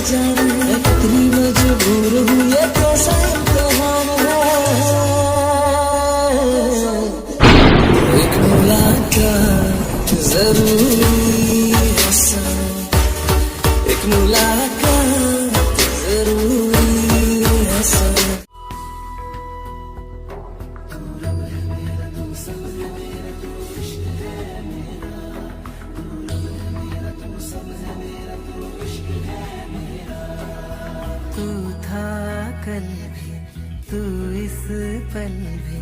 जाने कितनी मजबूर हूँ, ये कैसा इम्तिहान है। एक मुलाकात जरूरी है सनम, एक मुलाकात जरूरी है सनम। तू था कल भी, तू इस पल भी,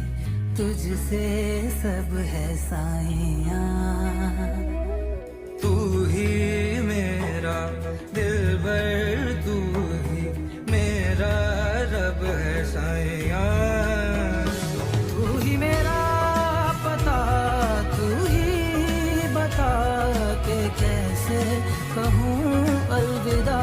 तुझसे सब है साइयां। तू ही मेरा दिलबर, तू ही मेरा रब है साइयां। तू ही मेरा पता, तू ही बता के कैसे कहूँ अलविदा।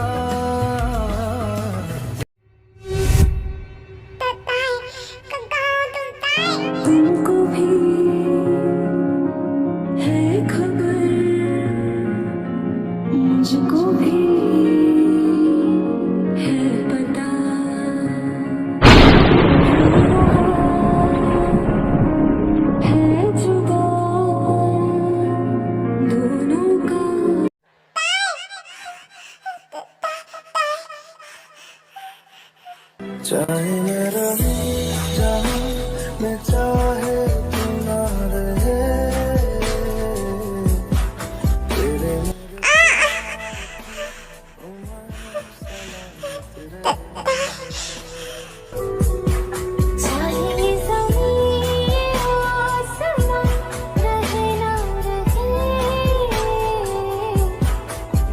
तुमको भी है खबर, मुझको भी है पता, है जुदा दोनों का। चाहे मेरा जहाँ मैं चाहे तू ना रहे, तेरे चाहे ज़मीन आसमां रहे ना रहे,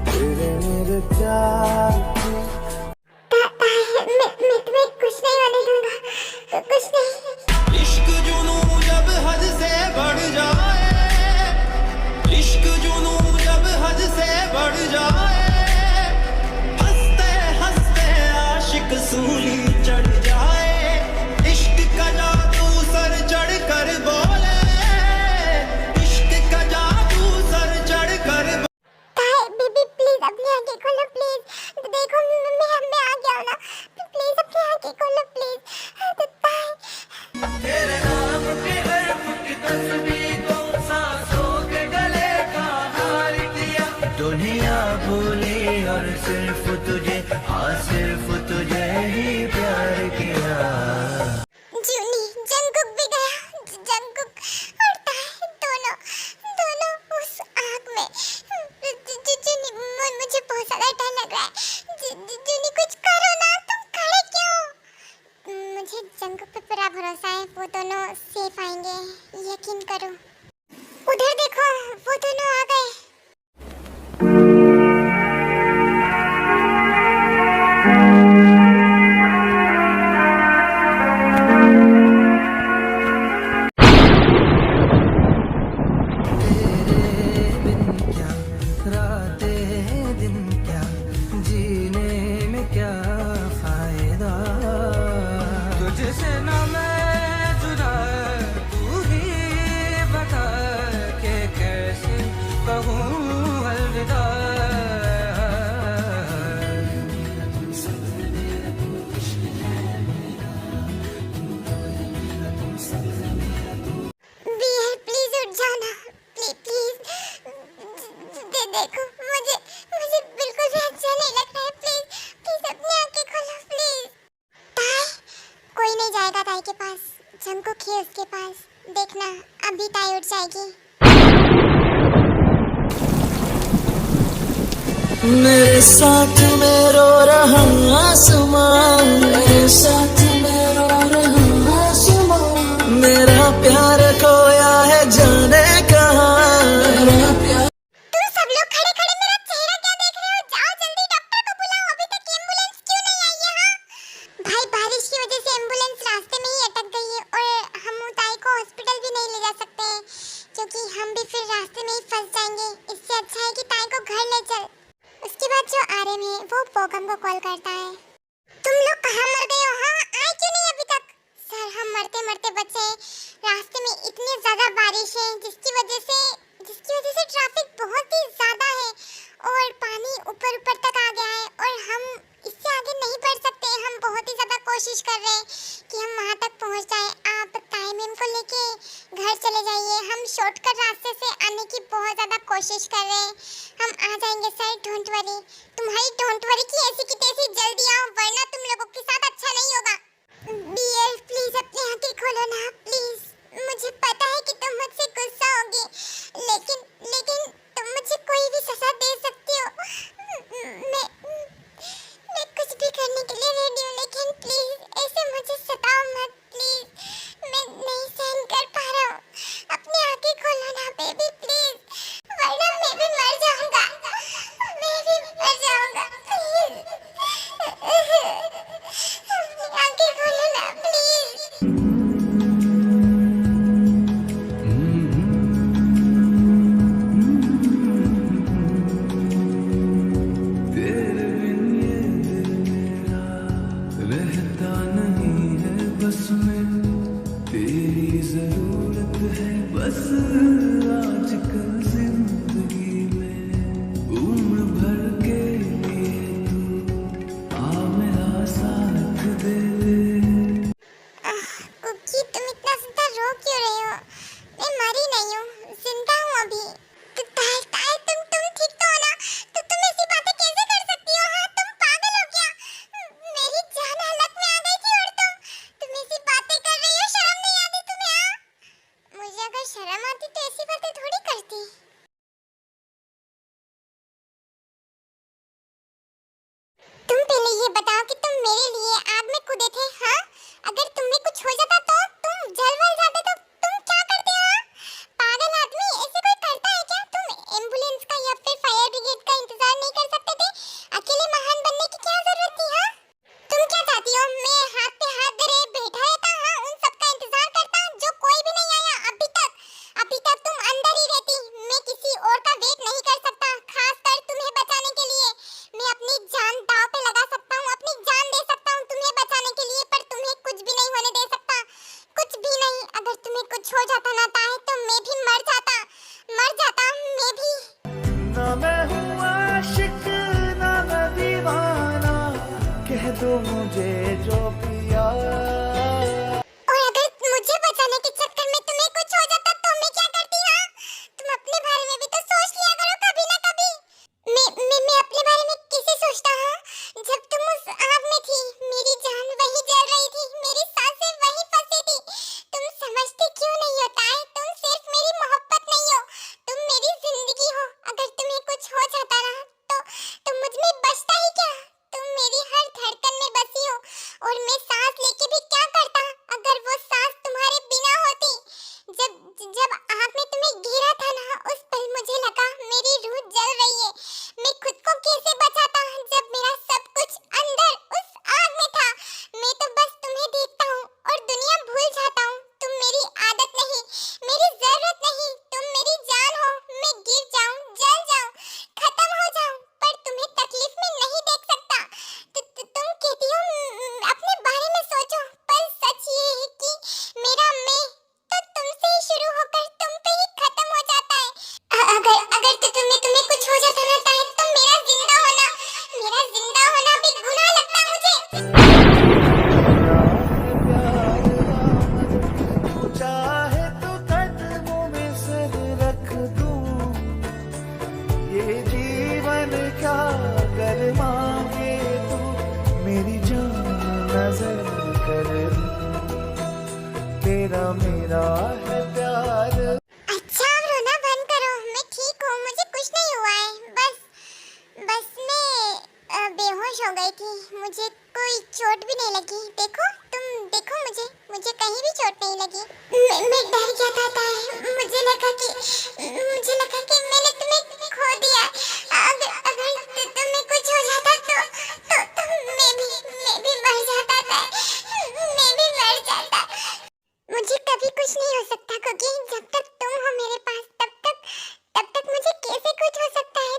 तेरे मेरे प्यार की मैं तुम्हें कुछ नहीं होने दूंगा, कुछ नहीं। इश्क जुनूं जब हद से बढ़ जाए, इश्क जुनूं जब हद से बढ़ जाए, हंसते हंसते आशिक सूली चढ़ जाए। इश्क का जादू सर चढ़ कर बोले, इश्क का जादू सर चढ़ कर बेबी प्लीज अपनी आंखें खोलो प्लीज, देखो मैं आ गया हूँ ना, प्लीज अपनी आंखें खोलो प्लीज। तेरे नाम के हर्फ की तस्वीर को सांसों के गले का हार किया। दुनिया भूली और सिर्फ तुझे, हाँ सिर्फ तुझे ही प्यार किया। जूनी जंगकुक भी गया, जंगकुक और ताई दोनों दोनों उस आग में। जूनी मुझे बहुत ज्यादा डर लग रहा है। जूनी कुछ करो ना, तुम खड़े क्यों? मुझे जंगकुक पे पूरा भरोसा है, वो दोनों सेफ आएंगे, यकीन करो। उधर देखो वो दोनों आ गए। तेरे बिन क्या रातें दिन, क्या जीने में क्या फायदा। तुझसे ना मैं जुदा, तू ही बता के कैसे कहूँ अलविदा। प्लीज उठ जाओ ना, प्लीज देखो मुझे मुझे बिल्कुल भी अच्छा नहीं लग रहा है। प्लीज प्लीज अपनी आंखें खोलो प्लीज। ताई कोई नहीं जाएगा ताई के पास, जंगकुक ही उसके पास, देखना अभी ताई उठ जाएगी। मेरे साथ में रो रहा आसमां, मेरे साथ में रो रहा आसमां, मेरा प्यार खोया है जाने कहाँ, मेरा प्यार। तुम सब लोग खड़े खड़े मेरा चेहरा क्या देख रहे हो? जाओ जल्दी डॉक्टर को बुलाओ, अभी तक एम्बुलेंस क्यों नहीं आई है? हाँ भाई, बारिश की वजह से एम्बुलेंस रास्ते में ही अटक गई है और हम ताई को हॉस्पिटल भी नहीं ले जा सकते हैं, क्योंकि हम भी फिर रास्ते में ही फंस जाएंगे। इससे अच्छा है कि ताई को घर ले चल। उसके बाद जो आर्यन है वो पोगम को कॉल करता है। तुम लोग कहाँ मर गए हो? हाँ आए क्यों नहीं अभी तक? सर हम मरते मरते बचे, रास्ते में इतनी ज्यादा बारिश है जिसकी वजह से ट्रैफिक बहुत ही ज्यादा है और पानी ऊपर ऊपर तक आ गया है और हम कोशिश कर रहे हैं। हम आ जाएंगे सर, डोंट वरी। तुम्हारी डोंट वरी की ऐसी की तैसी जल्दी आओ, वरना तुम लोगों के साथ अच्छा नहीं होगा। बीएल प्लीज अपनी आंखें खोलो ना प्लीज। मुझे पता है कि तुम मुझसे गुस्सा होगी, लेकिन तुम मुझे कोई भी सजा दे सकती हो। मैं कुछ भी करने के लिए रेडी हूँ, लेकिन प्लीज ऐसे मुझे सताओ मत प्लीज। मैं नहीं सहन कर पा रहा हूँ। अपनी आंखें खोलो ना बेबी प्लीज, वरना मैं भी मर जाऊंगा। मैं भी मर जाऊंगा प्लीज। अपनी आंखें खोलो ना प्लीज। तेरे बिन ये दिल मेरा रहता नहीं है बस में, तेरी जरूरत है बस आजकल जिंदगी में। उम्र भर के लिए तू आ मेरा साथ दे दे। कुकी तुम इतना ज्यादा रो क्यों रहे हो? मैं मरी नहीं हूँ, जिंदा हूँ अभी। तुम ठीक तो हो ना? तो तुम ऐसी बातें कैसे कर सकती हो? हाँ तुम पागल हो क्या? मेरी जान हालत में आ गई थी और तुम ऐसी बातें कर रही हो, शर्म नहीं आती तुम्हें? हाँ मुझे अगर शर्म आती तो ऐसी बातें थोड़ी करती। तुम पहले ये बताओ कि तुम मेरे लिए आग में कूदे थे, हाँ? अगर तुम्हें कुछ हो जाता तो तुम जल जाते तो तुम क्या करते? हाँ पागल आदमी, ऐसे कोई करता है क्या? तुम एम्बुलेंस का या फिर फायर ब्रिगेड का इंतजार नहीं कर सकते थे? अकेले महान बनने की क्या जरूरत थी? हाँ तुम क्या चाहती हो? मैं हाथ पे हाथ धरे बैठा रहता, हाँ उन सब का इंतजार करता जो कोई भी नहीं आया अभी तक तुम अंदर ही रहती। मैं किसी और का वेट नहीं कर सकता, खासकर तुम्हें बचाने के लिए। मैं अपनी जान दांव पे लगा सकता हूँ, अपनी जान दे सकता हूँ तुम्हें बचाने के लिए, पर तुम्हें कुछ भी नहीं होने दे सकता, कुछ भी नहीं। अगर तुम्हें कुछ हो जाता ना ताए तो मैं भी मर जाता मैं भी। ना मैं हूँ आशिक ना मैं दीवाना, कह दो मुझे जो पिया। और अगर मुझे बचाने के चक्कर में तुम्हें कुछ हो जाता तो मैं क्या करती? हाँ तुम अपने बारे में भी तो सोच लिया करो कभी ना कभी। मैं अपने बारे में कैसे सोचता? हाँ जब तुम उस आग में थी, मेरी जान वही जल रही थी, मेरी सांसें वही फंसी थी। तुम समझते क्यों नहीं होता है? तुम सिर्फ मेरी मोहब्बत नहीं हो, तुम मेरी जिंदगी हो। अगर तुम्हें कुछ हो जाता ना तो तुम मुझ में बचता ही क्या? तुम मेरी हर धड़कन में बसी हो, और मैं सांस लेके भी क्या करता अगर वो सांस तुम्हारे बिना होती? जब आग में तुम्हें गिरा था ना, उस पल मुझे लगा मेरी रूह जल रही है। मैं खुद को कैसे बचाता जब मेरा सब कुछ अंदर उस आग में था? मैं तो बस तुम्हें देखता हूँ और दुनिया भूल जाता हूँ। तुम मेरी आदत नहीं, मेरी जरूरत नहीं, तुम मेरी जान हो। मैं गिर जाऊँ, जल जाऊँ, खत्म हो जाऊँ, पर तुम्हें तकलीफ में नहीं देख सकता। तुम कहती हो अपने बारे में सोचो, पर सच ये है कि मेरा मैं तो तुमसे ही शुरू होकर तुम पे ही खत्म हो जाता है। अगर तो तुम्हें कुछ हो जाता ना ताए, तो मेरा जिंदा होना भी गुनाह लगता मुझे। तू चाहे तो कदमों में सर रख दूं, ये जीवन क्या कर मांगे तू, मेरी जान नजर कर तेरा मेरा है प्यार। अच्छा अब रोना बंद करो, मैं ठीक हूँ, मुझे कुछ नहीं हुआ है। बस मैं बेहोश हो गई थी, मुझे कोई चोट भी नहीं लगी। तुम देखो मुझे कहीं भी चोट नहीं लगी। मैं डर गया था ताए, मुझे लगा कि मैंने तुम्हें खो दिया। अगर तुम्हें कुछ हो जाता तो मैं भी मर जाता ताए, मैं भी मर जाता। मुझे कभी कुछ नहीं हो सकता क्योंकि जब तक तुम हो मेरे पास तब तक मुझे कैसे कुछ हो सकता है?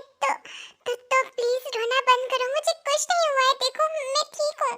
तो प्लीज रोना बंद करो, मुझे कुछ नहीं हुआ है। देखो मैं ठीक हूँ।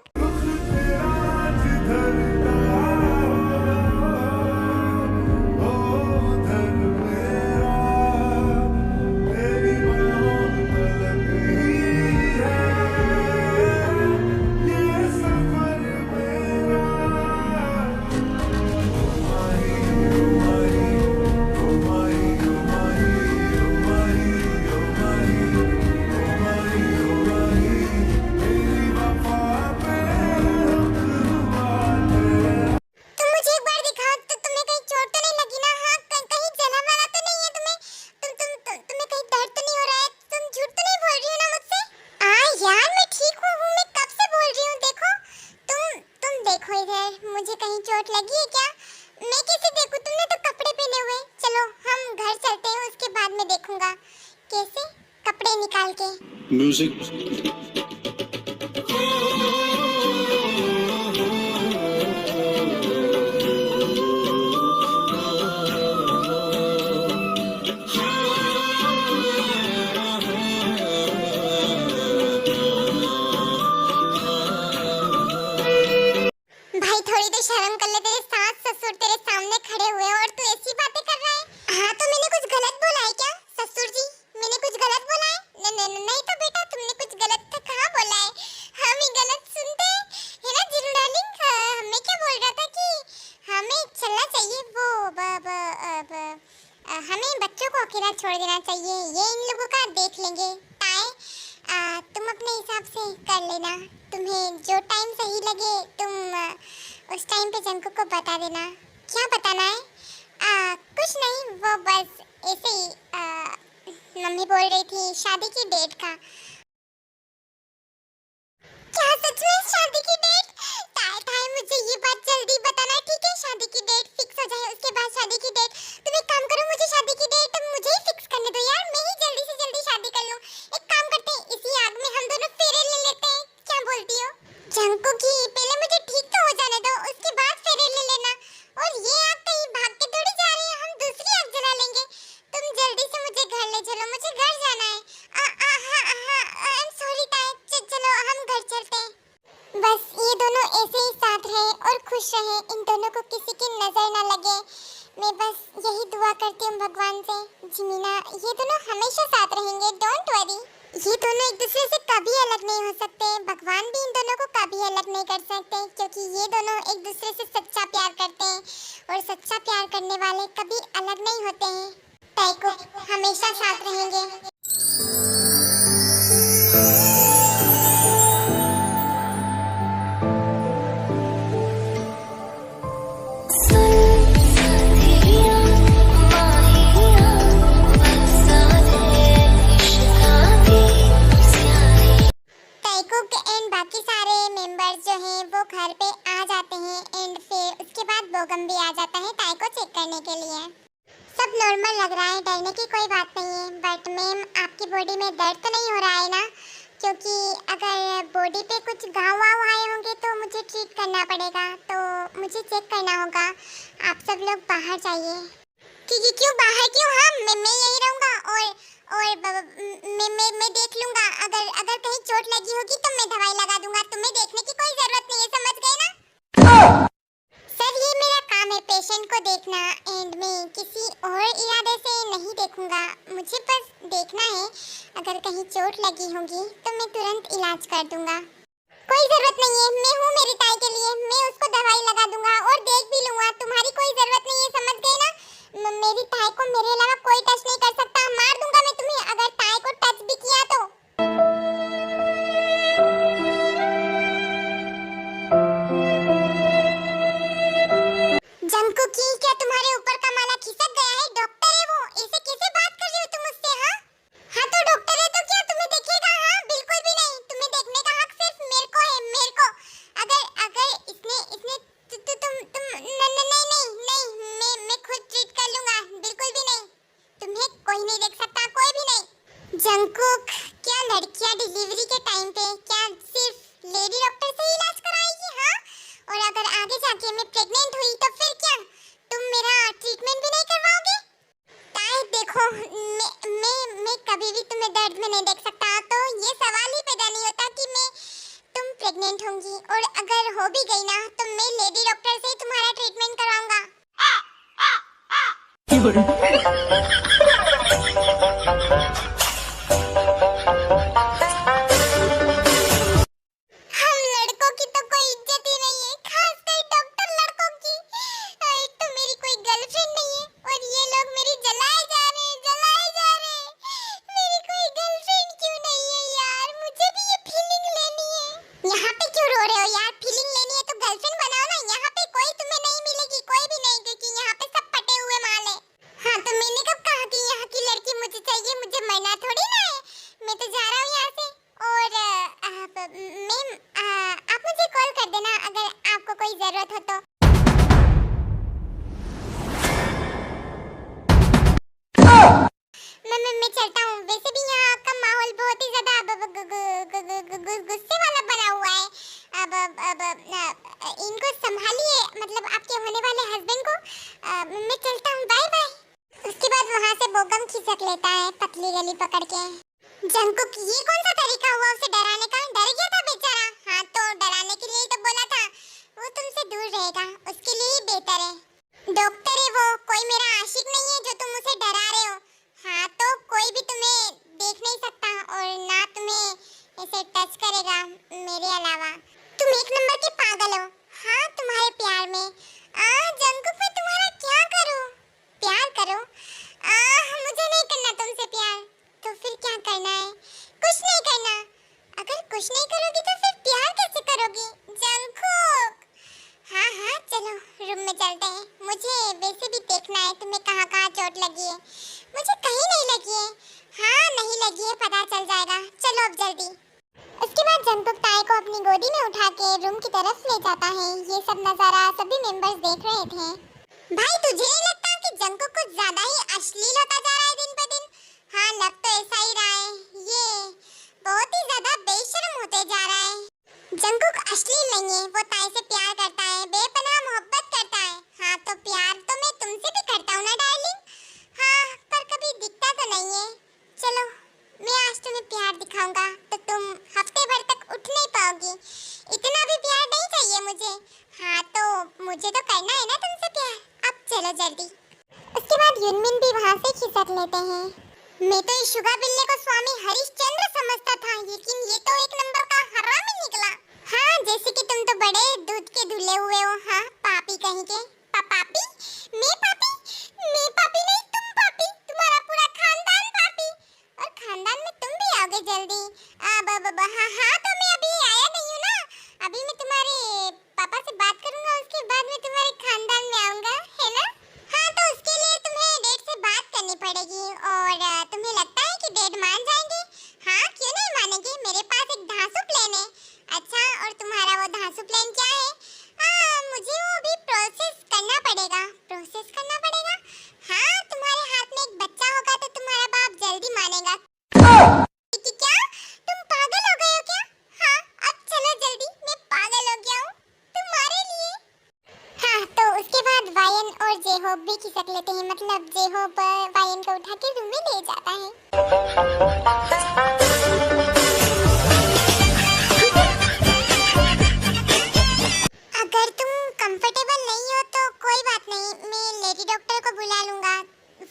दे निकाल के। म्यूजिक। भाई थोड़ी तो शर्म कर ले, तेरे सास ससुर तेरे सामने खड़े हुए हैं और तू ऐसी बातें कर रहा है। हाँ तो मैंने कुछ गलत बोला है क्या ससुर जी? मैंने कुछ गलत बोला है? नहीं तो बेटा तुमने कुछ गलत तो कहाँ बोला है, हम ही गलत सुनते हैं है ना जीनू डार्लिंग। मैं क्या बोल रहा था कि हमें चलना चाहिए, वो हमें बच्चों को अकेला छोड़ देना चाहिए, ये इन लोगों का देख लेंगे। ताए तुम अपने हिसाब से कर लेना, तुम्हें जो टाइम सही लगे तुम उस टाइम पे जंकू को बता देना। क्या बताना है? कुछ नहीं, वो बस ऐसे ही मम्मी बोल रही थी शादी की डेट का। क्या सच में शादी की डेट? ताए मुझे ये बात जल्दी बताना, ठीक है? शादी की डेट फिक्स हो जाए उसके बाद शादी की डेट। तुम एक काम करो, मुझे शादी की डेट मुझे ही फिक्स करने दो यार, मैं ही जल्दी से जल्दी शादी कर लूं। एक काम करते हैं, इसी आग में हम दोनों फेरे ले लेते हैं, क्या बोलती हो? जंकू की पहले मुझे ठीक तो हो जाने दो, उसके बाद फेरे ले लेना। और ये आग कहीं भाग के थोड़ी जा रही है, हम दूसरी आग जला लेंगे। तुम जल्दी से मुझे घर ले चलो, मुझे घर जाना है। आई एम सॉरी ताए, चलो हम घर चलते हैं। बस ये दोनों ऐसे ही साथ रहे और खुश रहे, इन दोनों को किसी की नजर ना लगे। मैं बस यही दुआ करती हूँ भगवान से। जिमीना, ये दोनों हमेशा साथ रहेंगे, डोंट वरी। ये दोनों एक दूसरे से कभी अलग नहीं हो सकते, भगवान भी इन दोनों को कभी अलग नहीं कर सकते, क्योंकि ये दोनों एक दूसरे से सच्चा प्यार करते हैं और सच्चा प्यार करने वाले कभी अलग नहीं होते हैं। ताई को हमेशा साथ रहेंगे। बाकी सारे मेंबर्स जो हैं वो घर पे आ जाते हैं एंड फिर उसके बाद बोगम भी आ जाता है ताई को चेक करने के लिए। सब नॉर्मल लग रहा है, डरने की कोई बात नहीं है। बट मैम आपकी बॉडी में दर्द तो नहीं हो रहा है ना? क्योंकि अगर बॉडी पे कुछ घाव वाव आए होंगे तो मुझे ट्रीट करना पड़ेगा, तो मुझे चेक करना होगा। आप सब लोग बाहर जाइए। क्यों बाहर क्यों? हाँ मैं यही रहूँगा और मैं देख लूँगा। अगर कहीं चोट लगी होगी तो मैं दवाई लगा दूंगा, तुम्हें देखने की कोई जरूरत नहीं है, समझ गए ना? सर ये मेरा काम है पेशेंट को देखना एंड मैं किसी और इरादे से नहीं देखूंगा। मुझे बस देखना है, अगर कहीं चोट लगी होगी तो मैं तुरंत इलाज कर दूंगा। कोई जरूरत नहीं है, मैं हूँ मेरी ताई के लिए, मैं उसको दवाई लगा दूंगा और देख भी लूंगा। तुम्हारी कोई जरूरत नहीं है, समझ गए ना? मेरी ताई को मेरे अलावा कोई टच नहीं कर सकता, मार दूंगा मैं तुम्हें अगर ताई को टच भी किया तो। जंकू की क्या तुम्हारे ऊपर का माला खिसक गया है? डॉक्टर है वो, ऐसे कैसे बात कर रही हो तुम उससे? हाँ तो डॉक्टर है तो क्या तुम्हें देखेगा? हाँ बिल्कुल भी नहीं, तुम्हें देखने का हक सिर्फ मेरे को है, मेरे को। अगर इसने नहीं मैं खुद ट्रीट कर लूंगा, बिल्कुल भी नहीं। तुम्हें कोई नहीं देख सकता, कोई भी नहीं। जंकुक, क्या लड़कियां डिलीवरी के टाइम पे क्या सिर्फ लेडी डॉक्टर से इलाज कराएगी? हाँ, और अगर आगे जाके मैं प्रेग्नेंट हुई तो फिर क्या तुम मेरा ट्रीटमेंट भी नहीं करवाओगे? ताई देखो, मैं कभी भी तुम्हें दर्द में नहीं देख सकता, तो ये सवाल ही पैदा नहीं होता कि तुम प्रेग्नेंट होंगी। और अगर हो भी गई ना तो मैं लेडी डॉक्टर से तुम्हारा ट्रीटमेंट कराऊंगा। हम लड़कों की तो कोई इज्जत ही नहीं है, खासकर डॉक्टर लड़कों की। तो मेरी कोई गर्लफ्रेंड नहीं है और ये लोग मेरी जलाए जा रहे हैं। मेरी कोई गर्लफ्रेंड क्यों नहीं है यार? मुझे भी ये फीलिंग लेनी है। यहाँ पे क्यों रो रहे हो यार? फीलिंग लेनी है तो गर्लफ्रेंड बनाओ ना। यहाँ पे कोई तुम्हें नहीं मिलेगी, कोई भी नहीं, क्योंकि यहाँ पे सब पटे हुए माल है। हाँ तो मैंने कब कहा कि यहाँ की लड़की मुझे चाहिए? मुझे मरना थोड़ी ना है, मैं तो जा रहा हूँ यहाँ से। और मैम आप मुझे कॉल कर देना अगर आपको कोई जरूरत हो तो। मैं चलता हूँ, वैसे भी यहाँ का माहौल गुस्से वाला बना हुआ है। अब इनको संभालिए, मतलब आपके होने वाले हस्बैंड को। मैं चलता हूँ, बाय बाय। उसके बाद वहाँ से बोगम खिसक लेता है पतली गली पकड़ के। जंकुक, ये कौन सा तरीका हुआ उसे डराने का? डर गया था बेचारा। हाँ, तो डराने के लिए ही तो बोला था। वो तुमसे दूर रहेगा, उसके लिए ही बेहतर है। डॉक्टर है वो, कोई मेरा आशिक नहीं है जो तुम उसे डरा रहे हो। हाँ, तो कोई भी तुम्हें देख नहीं सकता और ना तुम्हें ऐसे टच करेगा मेरे अलावा। तुम एक नंबर के पागल हो। हाँ, तुम्हारे प्यार में। जंकुक, मैं तुम्हारा क्या करूं? प्यार करो? मुझे नहीं करना तुमसे प्यार। तो फिर क्या करना है? कुछ नहीं करना। अगर कुछ नहीं करोगी तो फिर प्यार कैसे करोगी? जंकुक। हाँ हाँ, चलो रूम में चलते हैं। मुझे वैसे भी देखना है तुम्हें कहाँ कहाँ चोट लगी है। मुझे कहीं नहीं लगी है। हाँ, नहीं लगी है, पता चल जाएगा। चलो अब जल्दी। उसके बाद जंकुक ताई को अपनी गोदी में उठा के रूम की तरफ ले जाता है। ये सब नजारा सभी मेंबर्स देख रहे थे। भाई, तुझे नहीं लगता कि जंकुक कुछ ज्यादा ही अश्लील होता जा रहा है दिन पे दिन? हाँ, लग तो ऐसा ही रहा है। ये बहुत ही ज्यादा बेशर्म होते जा रहा है। जंकुक अश्लील नहीं है, वो ताई से प्यार करता है, बेपनाह मोहब्बत करता है। हाँ, तो प्यार तो मैं तुमसे भी करता हूँ ना डार्लिंग। हाँ, पर कभी दिखता तो नहीं है। चलो, मैं आज तुम्हें प्यार दिखाऊंगा तो तुम हफ्ते भर तक उठ नहीं पाओगी। इतना भी प्यार नहीं चाहिए मुझे। हाँ, तो मुझे तो करना है ना तुमसे प्यार। अब चलो जल्दी। उसके बाद युनमिन भी वहाँ से खिसक लेते हैं। मैं तो इस शुगा बिल्ले को स्वामी हरिश्चंद्र समझता था, लेकिन ये तो एक नंबर का हरामी निकला। हाँ, जैसे कि तुम तो बड़े दूध के धुले हुए हो। हाँ, पापी कहीं के। पापी? मैं पापी? मैं पापी नहीं, तुम पापी। तुम्हारा पूरा खानदान पापी। और खानदान में तुम भी आओगे जल्दी। हाँ, तो मैं अभी आया नहीं हूँ ना। अभी मैं तुम्हारे पापा से बात करूंगा, उसके बाद मैं तुम्हारे खानदान में आऊंगा, है ना? हाँ, तो उसके लिए तुम्हें डैड से बात करनी पड़ेगी। और तुम्हें लगता है कि डैड मान जाएंगे? हाँ, क्यों नहीं मानेंगे? मेरे पास एक धांसू प्लान है। अच्छा, और तुम्हारा वो धांसू प्लान क्या है? मुझे वो अभी प्रोसेस करना पड़ेगा। हाँ, तुम्हारे हाथ में एक बच्चा होगा तो तुम्हारा बाप जल्दी मानेगा। क्या तुम पागल हो गए हो क्या? हाँ, अब चलो जल्दी, मैं पागल हो गया हूँ तुम्हारे लिए। हाँ, तो उसके बाद वायन और जेहोब भी खिसक लेते हैं। मतलब जेहोब वायन को उठा के रूम में ले जाता है। अगर तुम कंफर्टेबल नहीं हो तो कोई बात नहीं, मैं लेडी डॉक्टर को बुला लूंगा।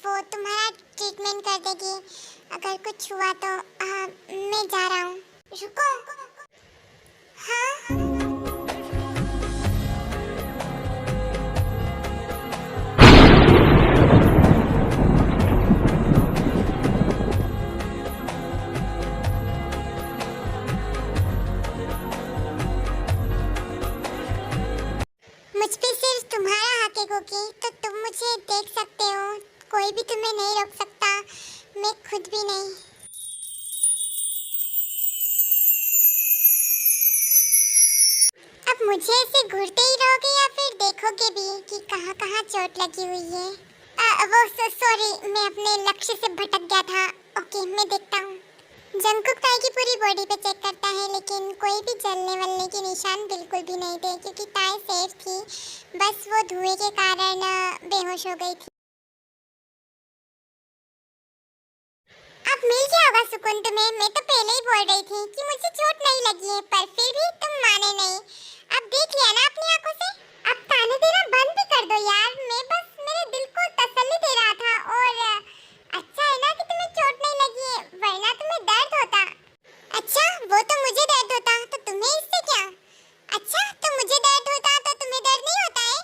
वो तुम्हारा ट्रीटमेंट कर देगी। अगर कुछ हुआ तो मैं जा रहा हूँ। रुको। हाँ, मुझ पे सिर्फ तुम्हारा हक है कुकी, तो तुम मुझे देख सकते हो। कोई भी तुम्हें नहीं रोक सकता, मैं खुद भी नहीं। अब मुझे ऐसे घूरते ही रहोगे या फिर देखोगे भी कि कहाँ कहाँ चोट लगी हुई है? वो सॉरी, मैं अपने लक्ष्य से भटक गया था। ओके, मैं देखता हूँ। जंकुक ताई की पूरी बॉडी पे चेक करता है, लेकिन कोई भी जलने वलने के निशान बिल्कुल भी नहीं थे, क्योंकि ताई सेफ थी। बस वो धुएं के कारण बेहोश हो गई थी। अब मिल गया होगा सुकून तुम्हें। मैं तो पहले ही बोल रही थी कि मुझे चोट नहीं लगी है, पर फिर भी तुम माने नहीं। अब देख लिया ना अपनी आंखों से। अब ताने देना बंद भी कर दो यार। मैं बस मेरे दिल को तसल्ली दे रहा था। और अच्छा है ना कि तुम्हें चोट नहीं लगी है, वरना तुम्हें दर्द होता। अच्छा, वो तो मुझे दर्द होता, तो तुम्हें इससे क्या? अच्छा, तो मुझे दर्द होता तो तुम्हें दर्द नहीं होता है?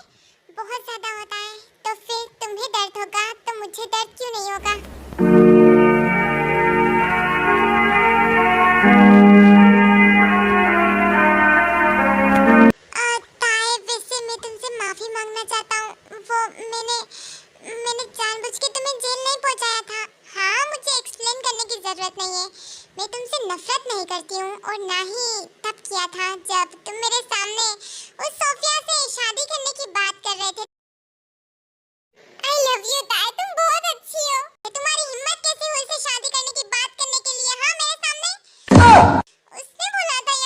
बहुत ज्यादा होता है। तो फिर तुम्हें दर्द होगा तो मुझे दर्द क्यों नहीं होगा? जरूरत नहीं है। मैं तुमसे नफरत नहीं करती हूँ, और ना ही तब किया था जब तुम मेरे सामने उस सोफिया से शादी करने की बात कर रहे थे। I love you ताई, तुम बहुत अच्छी हो। तुम्हारी हिम्मत कैसे हुई उसे शादी करने की बात करने के लिए? हाँ, मेरे सामने। उसने बोला था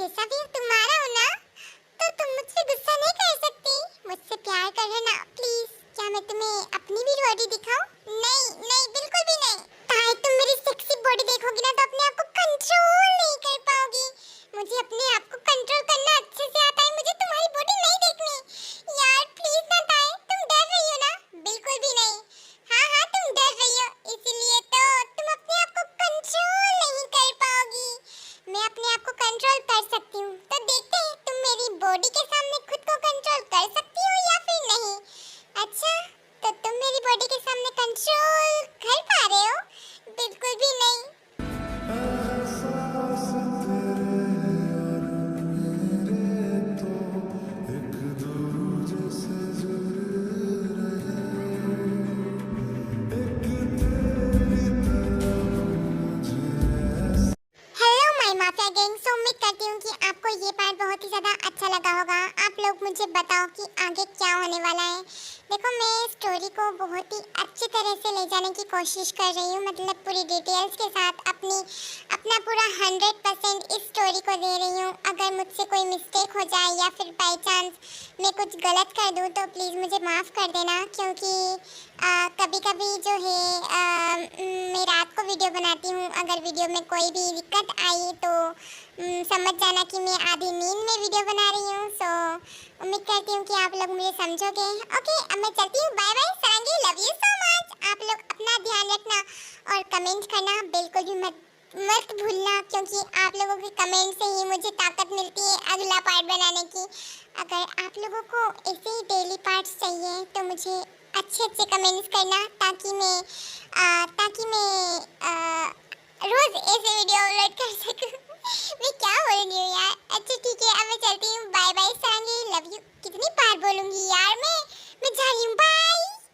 जैसा भी तुम्हारा हो ना, तो तुम मुझसे गुस्सा नहीं कर सकती। मुझसे प्यार करो ना प्लीज। क्या मैं तुम्हें अपनी भी बॉडी दिखाऊं? नहीं नहीं, बिल्कुल भी नहीं। ताई, तुम मेरी सेक्सी बॉडी देखोगी ना तो अपने आप को कंट्रोल नहीं कर पाओगी। मुझे अपने आप को कंट्रोल करना अच्छे से आता है, मुझे तुम्हारी बॉडी नहीं देखनी। यार प्लीज ना ताई, तुम डर रही हो ना? बिल्कुल भी नहीं। हाँ हाँ, तुम डर रही हो, इसीलिए तो तुम अपने आप को कंट्रोल नहीं कर पाओगी। मैं अपने आप को कंट्रोल कर सकती हूँ, तो देखते हैं तुम मेरी बॉडी के सामने खुद को कंट्रोल कर सकती हो या फिर नहीं। अच्छा, तो तुम मेरी बॉडी के सामने कंट्रोल कर पा रहे हो? बिल्कुल भी नहीं। हेलो माय माफिया गैंग, सो उम्मीद करती हूँ कि आपको ये पार्ट बहुत ही ज़्यादा अच्छा लगा होगा। आप लोग मुझे बताओ कि आगे क्या होने वाला है। देखो, मैं स्टोरी को बहुत ही अच्छी तरह से ले जाने की कोशिश कर रही हूँ, मतलब पूरी डिटेल्स के साथ अपना पूरा 100% इस स्टोरी को दे रही हूँ। अगर मुझसे कोई मिस्टेक हो जाए या फिर बाय चांस मैं कुछ गलत कर दूँ तो प्लीज़ मुझे माफ़ कर देना, क्योंकि कभी कभी जो है मैं रात को वीडियो बनाती हूँ। अगर वीडियो में कोई भी दिक्कत आई तो समझ जाना कि मैं आधी नींद में वीडियो बना रही हूँ। सो उम्मीद करती हूँ कि आप लोग मुझे समझोगे। ओके, अब मैं चलती हूँ। Bye bye Sarangi, love you so much. आप लोग अपना ध्यान रखना और कमेंट करना बिल्कुल भी मत भूलना, क्योंकि आप लोगों के कमेंट से ही मुझे ताकत मिलती है अगला पार्ट बनाने की। अगर आप लोगों को ऐसे ही डेली पार्ट्स चाहिए तो मुझे अच्छे कमेंट्स करना, ताकि मैं रोज़ ऐसे वीडियो अपलोड कर सकूँ। मैं क्या बोल रही हूँ यार। अच्छा ठीक है।